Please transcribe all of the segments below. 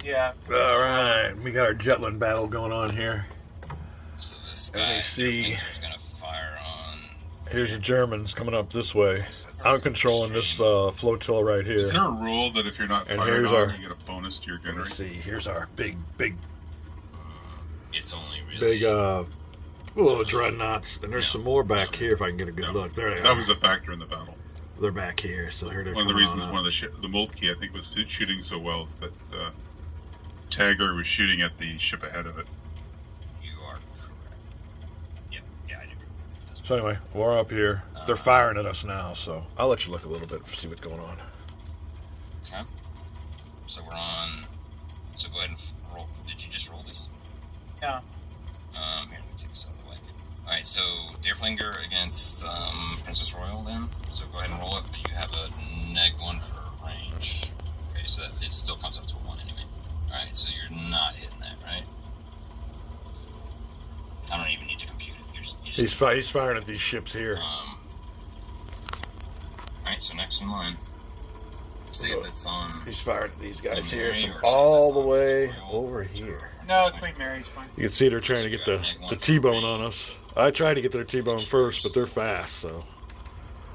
Yeah. All right, we got our Jutland battle going on here. So this guy, Let me see. He's gonna fire on. Here's the Germans coming up this way. I'm controlling this flotilla right here. Is there a rule that if you're not fired on, you get a bonus to your gunnery? Let's see. Here's our big. It's only really big, dreadnoughts, and there's some more back here if I can get a good look. There they are. That was a factor in the battle. They're back here, so here they're one of the reasons the Moltke, I think, was shooting so well is that Tagger was shooting at the ship ahead of it. You are correct. Yeah, I do. So anyway, we're up here. They're firing at us now, so I'll let you look a little bit to see what's going on. Okay. So we're on. So go ahead and roll. Did you just roll these? Yeah. Here, let me take this out of the way. Alright, so Deerflinger against Princess Royal then. So go ahead and roll it, but you have a -1 for range. Okay, so that, it still comes up to a 1 anyway. Alright, so you're not hitting that, right? I don't even need to compute it. He's firing at these ships here. Alright, so next in line. Let's see if it's on. He's firing at these guys here from all the way over here. No, Queen Mary's fine. You can see they're trying to get the T-bone on us. I tried to get their T-bone first, but they're fast, so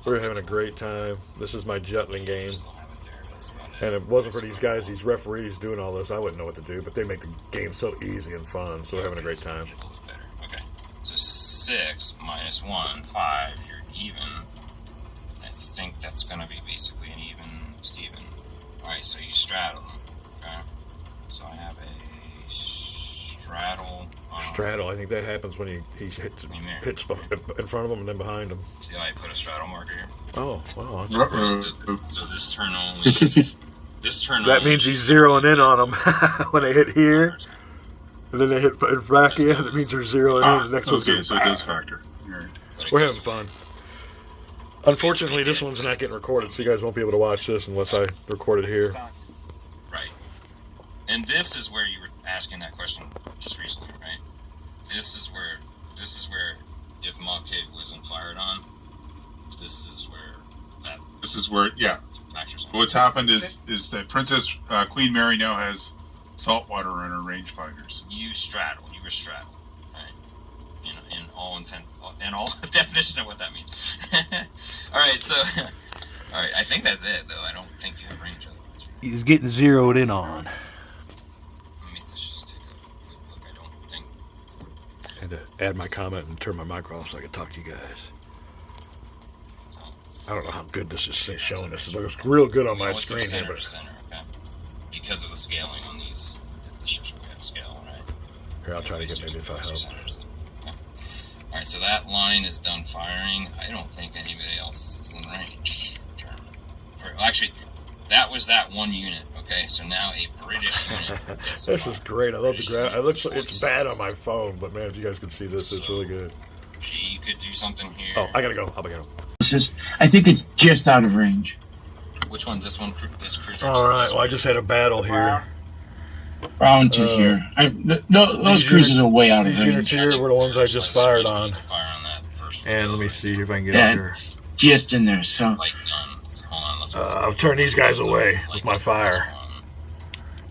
we're having a great time. This is my Jutland game. And if it wasn't for these guys, these referees doing all this, I wouldn't know what to do, but they make the game so easy and fun, so we're having a great time. Okay, so 6 minus 1, 5, you're even. I think that's going to be basically an even Steven. Alright, so you straddle them. Okay, so I have a straddle. Straddle, I think that happens when he hits in front of him and then behind him. See how I put a straddle marker here? Oh, wow. That's so this turn only. This turn that only, means he's zeroing in on them when they hit here. And then they hit back here. That means they're zeroing in. The next one's okay, so it does factor. Right. We're having fun. Unfortunately, this one's not getting recorded, so you guys won't be able to watch this unless I record it here. Right. And this is where you were asking that question just recently, right? This is where if Moltke wasn't fired on, this is where yeah. What's happened is that Princess Queen Mary now has saltwater on her rangefinders. You were straddled, right? In all intent and all definition of what that means. All right, so all right, I think that's it though. I don't think you have range otherwise. He's getting zeroed in on. Let's just take a quick look. I don't think. I had to add my comment and turn my mic off so I could talk to you guys. I don't know how good this is showing us. It looks real good on my screen here, but center, okay. Because of the scaling on these, the ships we have scale, right? Here, I'll try to get maybe if I help. Okay. All right, so that line is done firing. I don't think anybody else is in range. German. Well, actually, that was that one unit. Okay, so now a British unit. This is great. I love the graph. It's bad on my phone, but man, if you guys can see this, it's really good. Gee, you could do something here. Oh, I gotta go. I'll go. I think it's just out of range. Which one? This one? This cruiser? All right. Well, I just had a battle here. Round 2 here. Those cruisers are way out of range. These units here were the ones I just fired on. Fire on that first. And let me see if I can get up here. Just in there. So. Light gun. Hold on. Let's I've turned these guys away with my fire,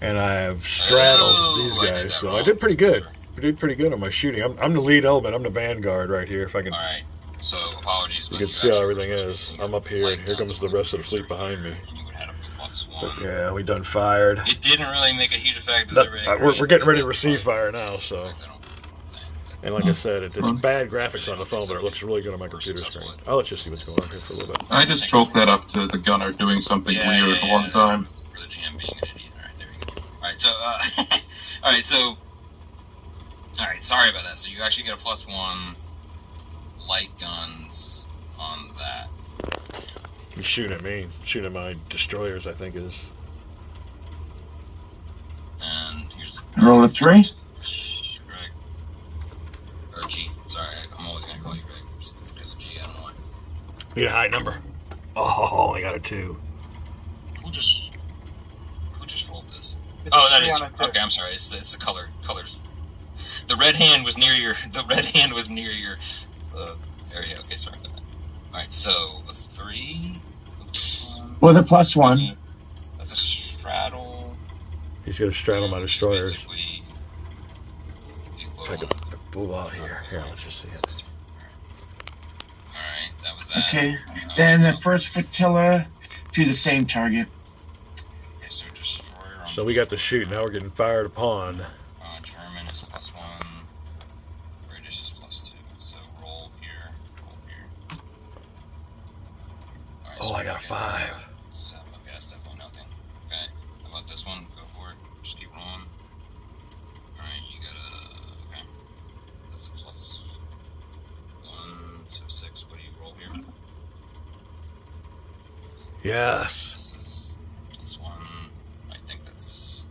and I've straddled these guys. So I did pretty good. I did pretty good on my shooting. I'm the lead element. I'm the vanguard right here. If I can. All right. So apologies. You can see how everything is. I'm up here, and here comes the rest of the fleet behind me. And you would have a +1. But yeah, we done fired. It didn't really make a huge effect. We're getting ready to receive fire now, so. And like I said, it's bad graphics on the phone, but it looks really good on my computer screen. I'll let you see what's going on here for a little bit. I just chalked that up to the gunner doing something weird at one time. For the GM being an idiot. All right, there you go. All right, so, all right, sorry about that. So you actually get a +1 light guns on that. He's shooting at me. Shooting at my destroyers, I think is. And here's roll a 3. Greg. Or G. Sorry, I'm always going to call you Greg. Just because of G, I don't know why. Need a high number. Oh, I got a 2. Who just rolled this? Oh, that is okay. I'm sorry. It's the colors. The red hand was near your area. Okay, sorry about that. All right, so a 3. With a +1. That's a straddle. He's gonna straddle my destroyers. Basically, If I could pull out here. Here, let's just see it. Alright, that was that. Okay. Then the first flotilla to the same target. Okay, so destroyer on So we got the shoot. Now we're getting fired upon. German is +1. British is +2. So roll here. Roll here. Alright, Oh, so I got a we 5. So, okay, that's definitely nothing. Okay. How about this one? Go for it. Just keep rolling. Alright, you got a. Okay. That's a +1, so 6. What do you roll here? Yes. This is +1. I think that's.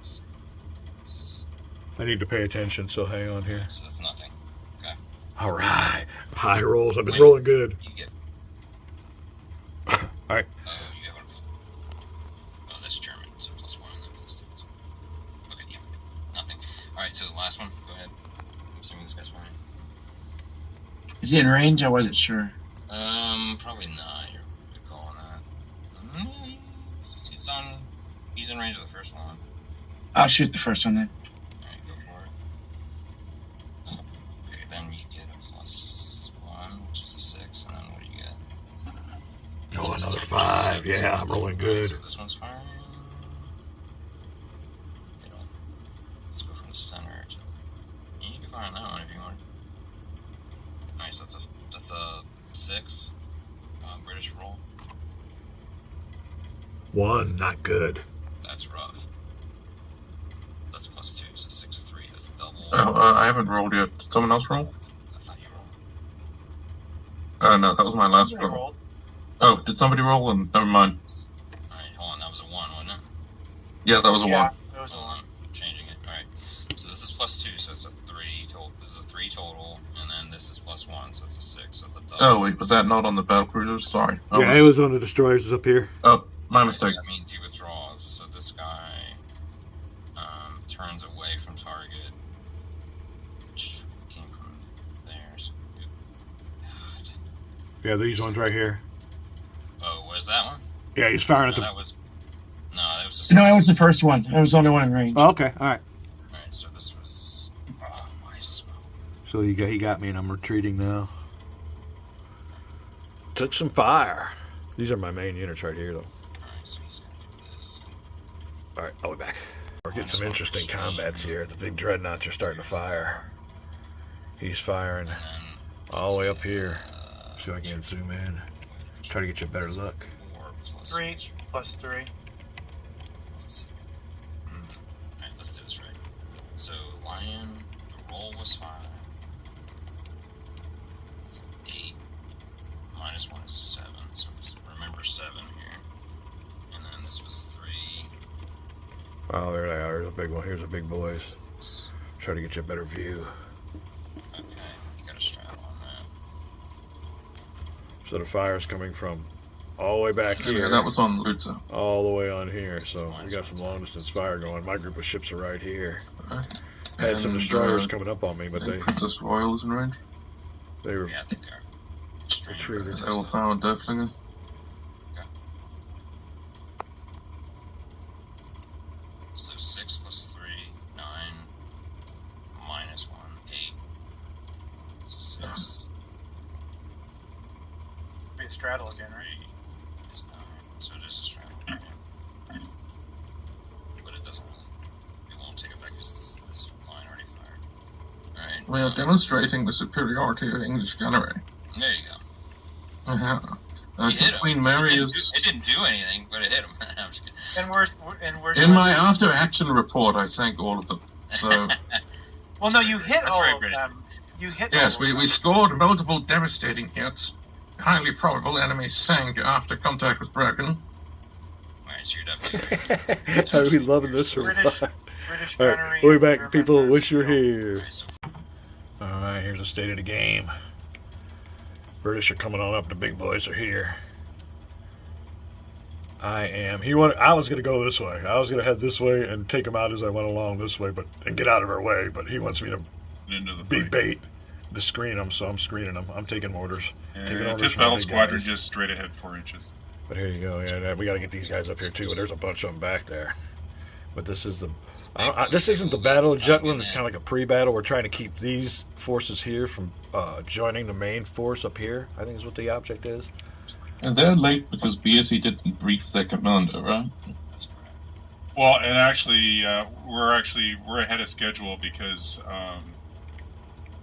I need to pay attention, so hang on here. So that's nothing. Okay. All right. High rolls. I've been Wait. rolling good. You get. All right. Oh, you have a. Oh, that's German. So +1 and then +2. Okay, yeah. Nothing. Alright, so the last one. Go ahead. I'm assuming this guy's fine. Is he in range? I wasn't sure. Probably not. You're calling that. He's on. He's in range of the first one. I'll shoot the first one then. Alright, go for it. Okay, then you get a +1, which is a 6, and then what do you get? Oh, another 5. Yeah, I'm rolling good. So this one's fine. You know, let's go from the center to. You can find that one if you want. Alright, so that's a 6. British roll. 1, not good. That's rough. That's +2, so 6, 3. That's double. Oh, I haven't rolled yet. Did someone else roll? I thought you rolled. No, that was my last I roll. rolled. Oh, did somebody roll? And never mind. Alright, hold on. That was a 1, wasn't it? Yeah, that was a Yeah, one. that was a Hold one. on. Changing it. Alright. So this is +2, so it's a 3 total. This is a 3 total, and then this is +1, so it's a 6. So it's a double. Oh, wait, was that not on the battle cruisers? Sorry. Yeah, it was on the destroyers up here. Oh, my So mistake. that means he withdraws. So this guy turns away from target. Which came from there. So God. Yeah, these ones right here. Oh, was that one? Yeah, he's firing at No, the. that was. No, that was just. No, it was the first one. I was the only one in range. Oh, okay, all right. Alright, so this was. Why is this? So he got me, and I'm retreating now. Took some fire. These are my main units right here, though. Alright, so he's gonna do this. All right, I'll be back. We're getting some interesting combats here. The big dreadnoughts are starting to fire. He's firing And then. all the way up here. See if I can zoom in. Try to get you a better look. 3 + 3. Alright, let's do this right. So, Lion, the roll was 5. That's an 8. -1 is 7. So, just remember 7 here. And then this was 3. Oh, there they are. Here's a big one. Here's the big boys. 6. Try to get you a better view. Okay, you got a strap on that. So the fire's coming from all the way back Yeah, here, that was on Lutza. all the way on here. So we got some long distance fire going. My group of ships are right here. Right. I had some And, destroyers coming up on me, but and Princess Royal is in range. they were Yeah, I think they are. retreated. They will fire on Deathlinger. So 6 + 3, 9, -1, 8, 6, Be a straddle again, right? 3 is 9. So it is a straddle. Yeah. But it doesn't really. It won't take effect because this line already fired. Alright. We are demonstrating the superiority of English gunnery. There you go. Uh-huh. You hit him. Queen Mary it is. didn't do anything, but it hit him. I'm just kidding. And we're In my after-action report, I sank all of them. So Well, no, you hit That's all very of British. them. You hit. yes, all of we them. scored multiple devastating hits. Highly probable enemy sank after contact was broken. Alright, so you're definitely. Are we loving this or British, what? British All gunnery. right, we'll be back, German people. versus Wish you were German. here. Alright, so All right, here's the state of the game. British are coming on up. The big boys are here. I was gonna go this way. I was gonna head this way and take him out as I went along this way, and get out of our way. But he wants me to Into the be fight. bait to screen him, so I'm screening him. I'm taking orders. Taking orders Fifth from the battle big squadron guys. just straight ahead 4 inches. But here you go. Yeah, we got to get these guys up here too. But there's a bunch of them back there. But this is the This isn't the Battle of Jutland. It's kind of like a pre-battle. We're trying to keep these forces here from joining the main force up here, I think is what the object is. And they're late because BSE didn't brief their commander, right? Well, and actually, we're ahead of schedule because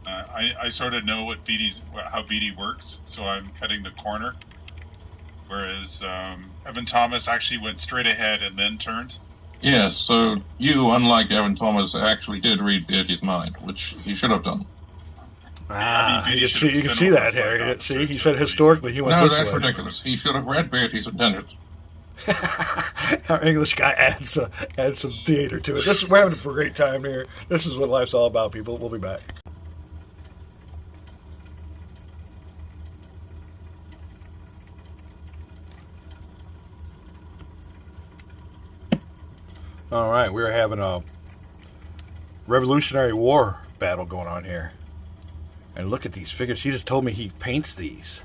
I sort of know how BD works, so I'm cutting the corner. Whereas Evan Thomas actually went straight ahead and then turned. Yes, so you, unlike Evan Thomas, actually did read Beardy's mind, which he should have done. You can see that, Harry. See, he said historically he went this way. No, that's ridiculous. He should have read Beardy's intentions. Our English guy adds some theater to it. We're having a great time here. This is what life's all about, people. We'll be back. All right, we're having a Revolutionary War battle going on here. And look at these figures. He just told me he paints these.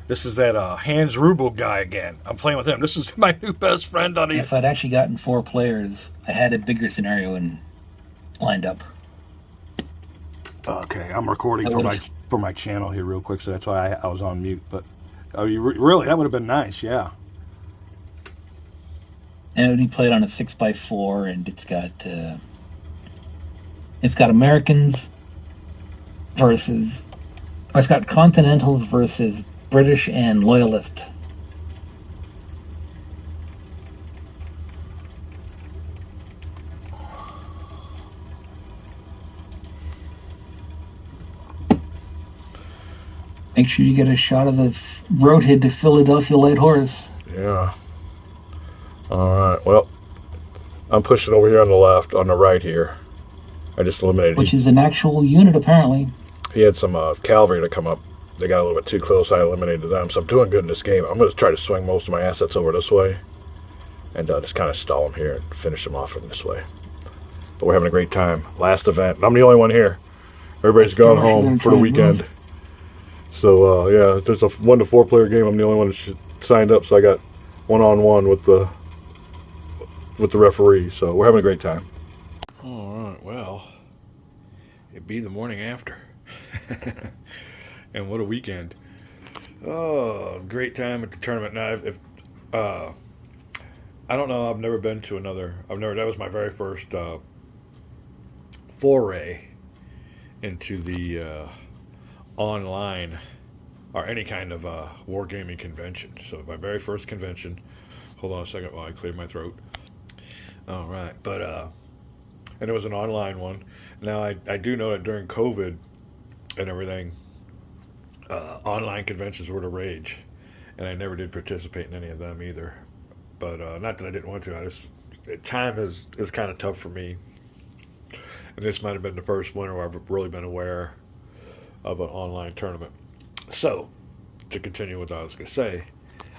This is that Hans Rubel guy again. I'm playing with him. This is my new best friend on here. If I'd actually gotten 4 players, I had a bigger scenario lined up. Okay, I'm recording for my channel here real quick, so that's why I was on mute. But really, that would have been nice, yeah. And it would be played on a 6x4, and it's got Americans versus, or it's got Continentals versus British and Loyalist. Make sure you get a shot of the roadhead to Philadelphia Light Horse. Yeah. All right. Well, I'm pushing over here on the left, on the right here. I just eliminated. Which is an actual unit, apparently. He had some cavalry to come up. They got a little bit too close. I eliminated them, so I'm doing good in this game. I'm going to try to swing most of my assets over this way and just kind of stall them here and finish them off from this way. But we're having a great time. Last event. I'm the only one here. Everybody's gone home for the weekend. So, yeah, there's a 1 to 4 player game. I'm the only one that signed up, so I got one-on-one with the referee. So we're having a great time. All right, well, it'd be the morning after. And what a weekend. Oh, great time at the tournament. Now, I don't know, I've never been to that was my very first foray into the online or any kind of wargaming convention. So my very first convention. Hold on a second while I clear my throat. All right, but and it was an online one. Now I do know that during COVID and everything, online conventions were the rage, and I never did participate in any of them either. But not that I didn't want to. Time is kind of tough for me, and this might have been the first winter where I've really been aware of an online tournament. So, to continue what I was going to say,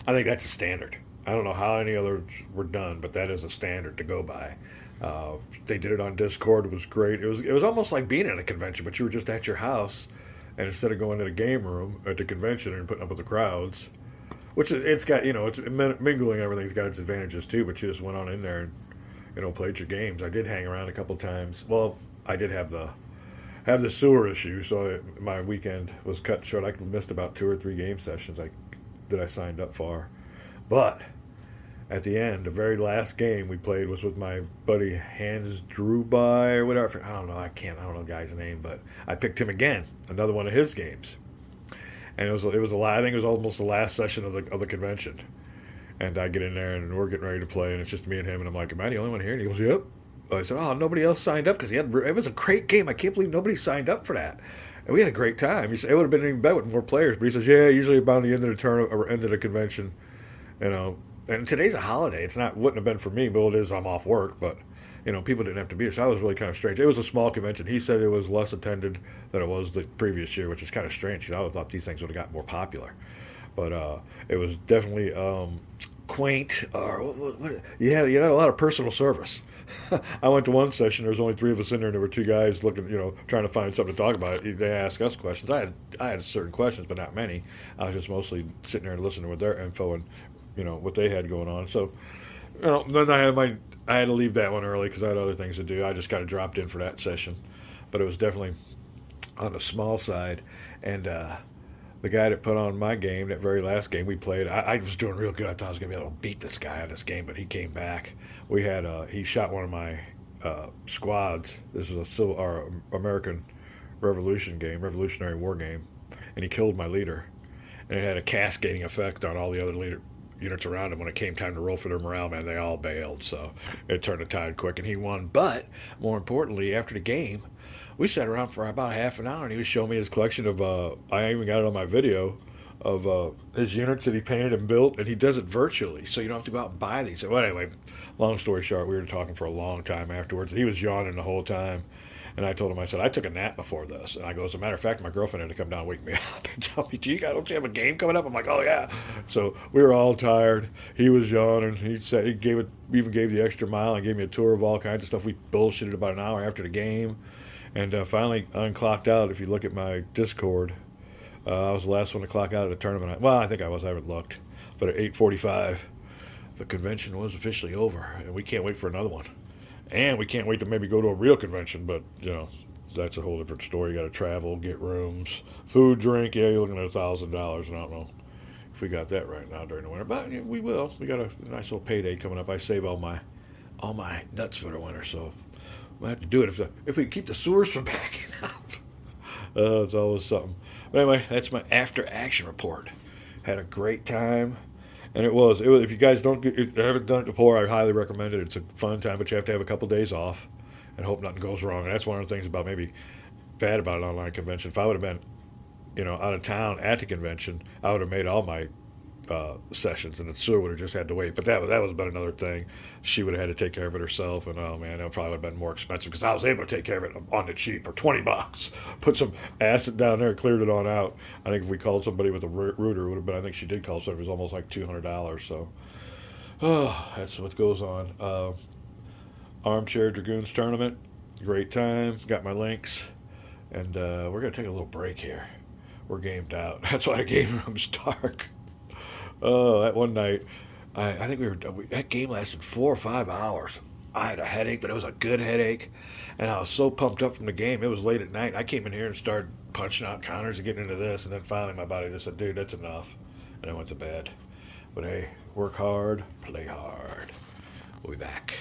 I think that's a standard. I don't know how any others were done, but that is a standard to go by. They did it on Discord. It was great. It was almost like being at a convention, but you were just at your house, and instead of going to the game room at the convention and putting up with the crowds, which it's got, it's mingling, everything's got its advantages too, but you just went on in there and, played your games. I did hang around a couple times. Well, I did have the sewer issue, so my weekend was cut short. I missed about 2 or 3 game sessions that I signed up for. But at the end, the very last game we played was with my buddy Hans Druby or whatever. I don't know the guy's name, but I picked him again, another one of his games. And it was I think it was almost the last session of the convention. And I get in there and we're getting ready to play, and it's just me and him, and I'm like, "Am I the only one here?" And he goes, "Yep." I said, "Oh, nobody else signed up," because it was a great game. I can't believe nobody signed up for that. And we had a great time. He said it would have been even better with more players, but he says, "Yeah, usually about the end of the tournament or end of the convention, And today's a holiday. Wouldn't have been for me, but it is. I'm off work, but people didn't have to be there, so that was really kind of strange. It was a small convention. He said it was less attended than it was the previous year, which is kind of strange because I would have thought these things would have gotten more popular. But it was definitely quaint. You had a lot of personal service. I went to one session. There was only 3 of us in there, and there were 2 guys looking, trying to find something to talk about. They asked us questions. I had certain questions, but not many. I was just mostly sitting there and listening to their info and what they had going on. So Then I had to leave that one early because I had other things to do. I just kind of dropped in for that session, but it was definitely on the small side. And the guy that put on my game, that very last game we played, I was doing real good. I thought I was gonna be able to beat this guy on this game, but he came back. We had he shot one of my squads. This was our American Revolutionary War game, and he killed my leader. And it had a cascading effect on all the other leader units around him. When it came time to roll for their morale, man, they all bailed. So it turned the tide quick, and he won. But more importantly, after the game, we sat around for about half an hour, and he was showing me his collection of. I even got it on my video of his units that he painted and built, and he does it virtually, so you don't have to go out and buy these. So anyway, long story short, we were talking for a long time afterwards. He was yawning the whole time. And I told him, I said, I took a nap before this. And I go, as a matter of fact, my girlfriend had to come down and wake me up and tell me, gee, don't you have a game coming up? I'm like, oh, yeah. So we were all tired. He was yawning. He said even gave the extra mile and gave me a tour of all kinds of stuff. We bullshitted about an hour after the game. And finally unclocked out. If you look at my Discord, I was the last one to clock out at a tournament. Well, I think I was. I haven't looked. But at 8:45, the convention was officially over. And we can't wait for another one. And we can't wait to maybe go to a real convention, but, that's a whole different story. You got to travel, get rooms, food, drink. Yeah, you're looking at $1,000. And I don't know if we got that right now during the winter, but we will. We got a nice little payday coming up. I save all my nuts for the winter, so we'll have to do it if we can keep the sewers from backing up. It's always something. But anyway, that's my after action report. Had a great time. And it was. If you guys haven't done it before, I highly recommend it. It's a fun time, but you have to have a couple days off and hope nothing goes wrong. And that's one of the things about maybe bad about an online convention. If I would have been, out of town at the convention, I would have made all my sessions, and the sewer would have just had to wait. But that was about another thing. She would have had to take care of it herself, and oh man, that probably would have been more expensive because I was able to take care of it on the cheap for $20. Put some acid down there, cleared it on out. I think if we called somebody with a router, it would have been. I think she did call somebody. It was almost like $200. So, that's what goes on. ArmChair Dragoons tournament, great time. Got my links, and we're gonna take a little break here. We're gamed out. That's why the game room's dark. Oh, that one night, I think that game lasted 4 or 5 hours. I had a headache, but it was a good headache, and I was so pumped up from the game. It was late at night. I came in here and started punching out counters and getting into this, and then finally my body just said, dude, that's enough, and I went to bed. But hey, work hard, play hard. We'll be back.